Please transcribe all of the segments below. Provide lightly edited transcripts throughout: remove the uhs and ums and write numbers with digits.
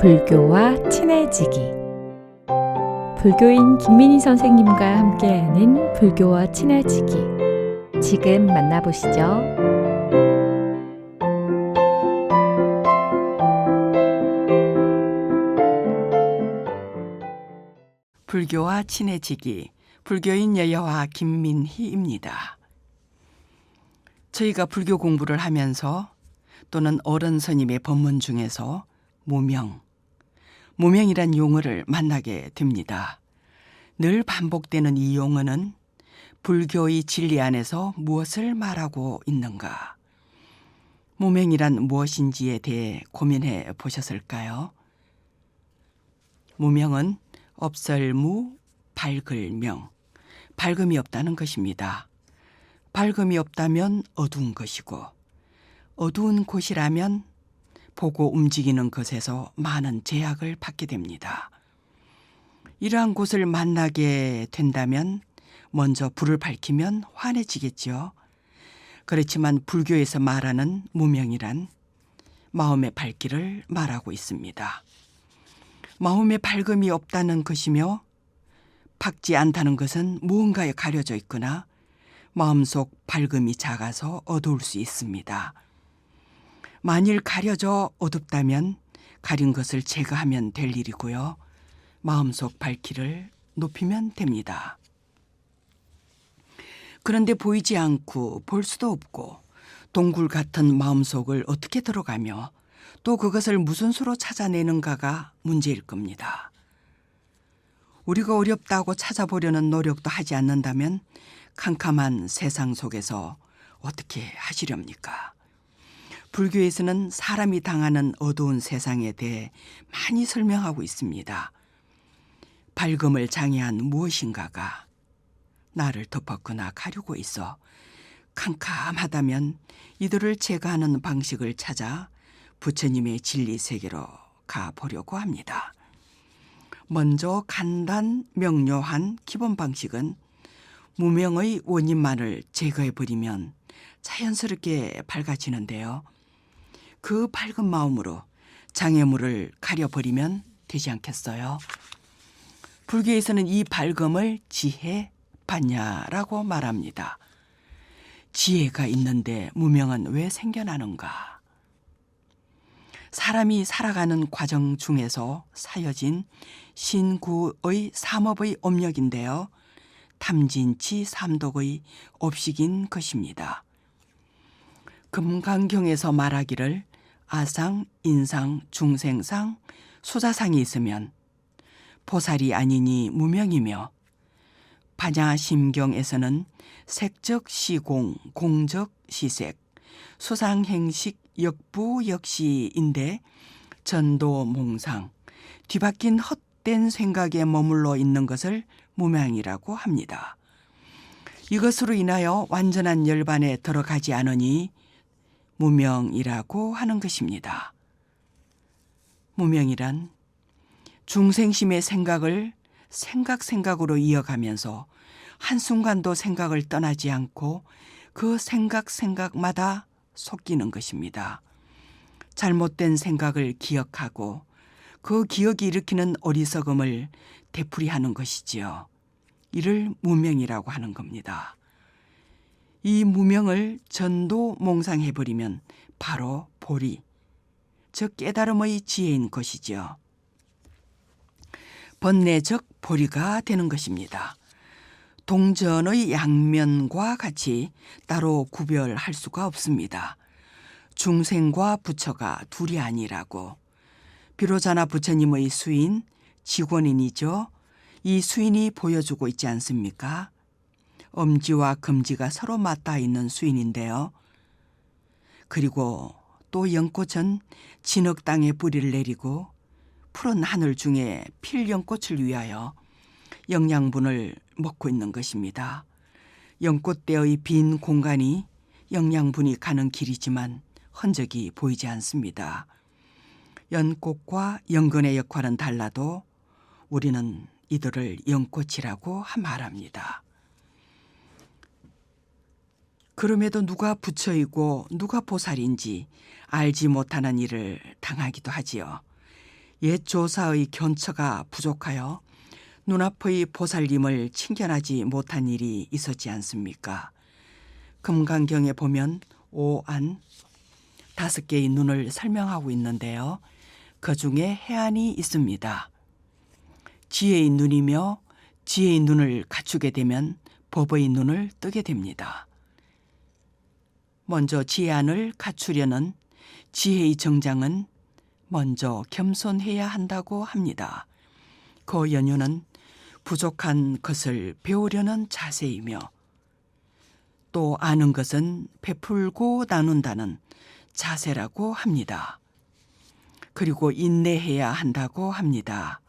불교와 친해지기. 불교인 김민희 선생님과 함께하는 불교와 친해지기. 지금 만나보시죠. 불교와 친해지기. 불교인 여여와 김민희입니다. 저희가 불교 공부를 하면서 또는 어른 스님의 법문 중에서 무명이란 용어를 만나게 됩니다. 늘 반복되는 이 용어는 불교의 진리 안에서 무엇을 말하고 있는가? 무명이란 무엇인지에 대해 고민해 보셨을까요? 무명은 없설무, 밝을명, 밝음이 없다는 것입니다. 밝음이 없다면 어두운 것이고, 어두운 곳이라면 보고 움직이는 것에서 많은 제약을 받게 됩니다. 이러한 곳을 만나게 된다면 먼저 불을 밝히면 환해지겠죠. 그렇지만 불교에서 말하는 무명이란 마음의 밝기를 말하고 있습니다. 마음의 밝음이 없다는 것이며 밝지 않다는 것은 무언가에 가려져 있거나 마음속 밝음이 작아서 어두울 수 있습니다. 만일 가려져 어둡다면 가린 것을 제거하면 될 일이고요. 마음속 밝기를 높이면 됩니다. 그런데 보이지 않고 볼 수도 없고 동굴 같은 마음속을 어떻게 들어가며 또 그것을 무슨 수로 찾아내는가가 문제일 겁니다. 우리가 어렵다고 찾아보려는 노력도 하지 않는다면 캄캄한 세상 속에서 어떻게 하시렵니까? 불교에서는 사람이 당하는 어두운 세상에 대해 많이 설명하고 있습니다. 밝음을 장애한 무엇인가가 나를 덮었거나 가리고 있어 캄캄하다면 이들을 제거하는 방식을 찾아 부처님의 진리 세계로 가보려고 합니다. 먼저 간단 명료한 기본 방식은 무명의 원인만을 제거해버리면 자연스럽게 밝아지는데요. 그 밝은 마음으로 장애물을 가려버리면 되지 않겠어요? 불교에서는 이 밝음을 지혜, 반야라고 말합니다. 지혜가 있는데 무명은 왜 생겨나는가? 사람이 살아가는 과정 중에서 사여진 신구의 삼업의 업력인데요. 탐진치 삼독의 업식인 것입니다. 금강경에서 말하기를 아상, 인상, 중생상, 수자상이 있으면 보살이 아니니 무명이며 반야심경에서는 색적 시공, 공적 시색, 수상행식 역부 역시인데 전도몽상, 뒤바뀐 헛된 생각에 머물러 있는 것을 무명이라고 합니다. 이것으로 인하여 완전한 열반에 들어가지 않으니 무명이라고 하는 것입니다. 무명이란 중생심의 생각을 생각으로 이어가면서 한순간도 생각을 떠나지 않고 그 생각마다 속기는 것입니다. 잘못된 생각을 기억하고 그 기억이 일으키는 어리석음을 되풀이하는 것이지요. 이를 무명이라고 하는 겁니다. 이 무명을 전도몽상해버리면 바로 보리, 즉 깨달음의 지혜인 것이죠. 번뇌적 보리가 되는 것입니다. 동전의 양면과 같이 따로 구별할 수가 없습니다. 중생과 부처가 둘이 아니라고. 비로자나 부처님의 수인, 직원인이죠. 이 수인이 보여주고 있지 않습니까? 엄지와 금지가 서로 맞닿아 있는 수인인데요. 그리고 또 연꽃은 진흙 땅에 뿌리를 내리고 푸른 하늘 중에 필연꽃을 위하여 영양분을 먹고 있는 것입니다. 연꽃대의 빈 공간이 영양분이 가는 길이지만 흔적이 보이지 않습니다. 연꽃과 연근의 역할은 달라도 우리는 이들을 연꽃이라고 말합니다. 그럼에도 누가 부처이고 누가 보살인지 알지 못하는 일을 당하기도 하지요. 옛 조사의 견처가 부족하여 눈앞의 보살님을 친견하지 못한 일이 있었지 않습니까? 금강경에 보면 오안 5개의 눈을 설명하고 있는데요. 그 중에 해안이 있습니다. 지혜의 눈이며 지혜의 눈을 갖추게 되면 법의 눈을 뜨게 됩니다. 먼저 지혜안을 갖추려는 지혜의 정장은 먼저 겸손해야 한다고 합니다. 그 연유는 부족한 것을 배우려는 자세이며 또 아는 것은 베풀고 나눈다는 자세라고 합니다. 그리고 인내해야 한다고 합니다.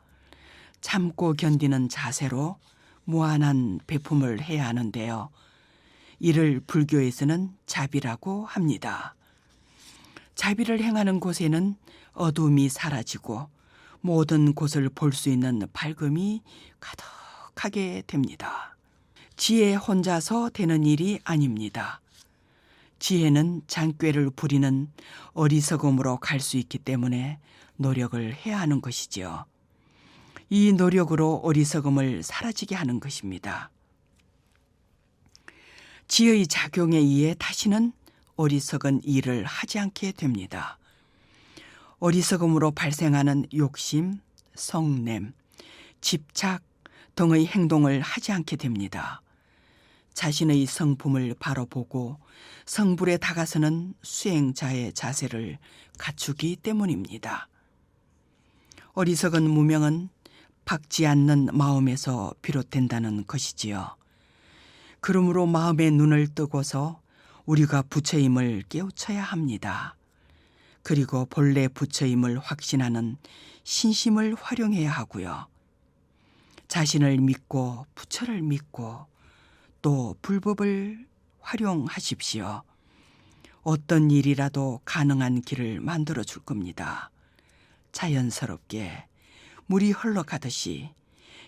참고 견디는 자세로 무한한 베품을 해야 하는데요. 이를 불교에서는 자비라고 합니다. 자비를 행하는 곳에는 어둠이 사라지고 모든 곳을 볼 수 있는 밝음이 가득하게 됩니다. 지혜 혼자서 되는 일이 아닙니다. 지혜는 장꾀를 부리는 어리석음으로 갈 수 있기 때문에 노력을 해야 하는 것이지요. 이 노력으로 어리석음을 사라지게 하는 것입니다. 지혜의 작용에 의해 다시는 어리석은 일을 하지 않게 됩니다. 어리석음으로 발생하는 욕심, 성냄, 집착 등의 행동을 하지 않게 됩니다. 자신의 성품을 바로 보고 성불에 다가서는 수행자의 자세를 갖추기 때문입니다. 어리석은 무명은 박지 않는 마음에서 비롯된다는 것이지요. 그러므로 마음의 눈을 뜨고서 우리가 부처임을 깨우쳐야 합니다. 그리고 본래 부처임을 확신하는 신심을 활용해야 하고요. 자신을 믿고 부처를 믿고 또 불법을 활용하십시오. 어떤 일이라도 가능한 길을 만들어 줄 겁니다. 자연스럽게 물이 흘러가듯이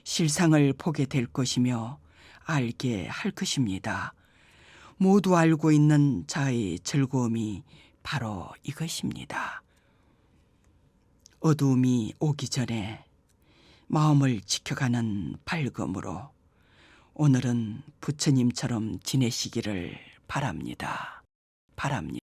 실상을 보게 될 것이며 알게 할 것입니다. 모두 알고 있는 자의 즐거움이 바로 이것입니다. 어두움이 오기 전에 마음을 지켜가는 밝음으로 오늘은 부처님처럼 지내시기를 바랍니다.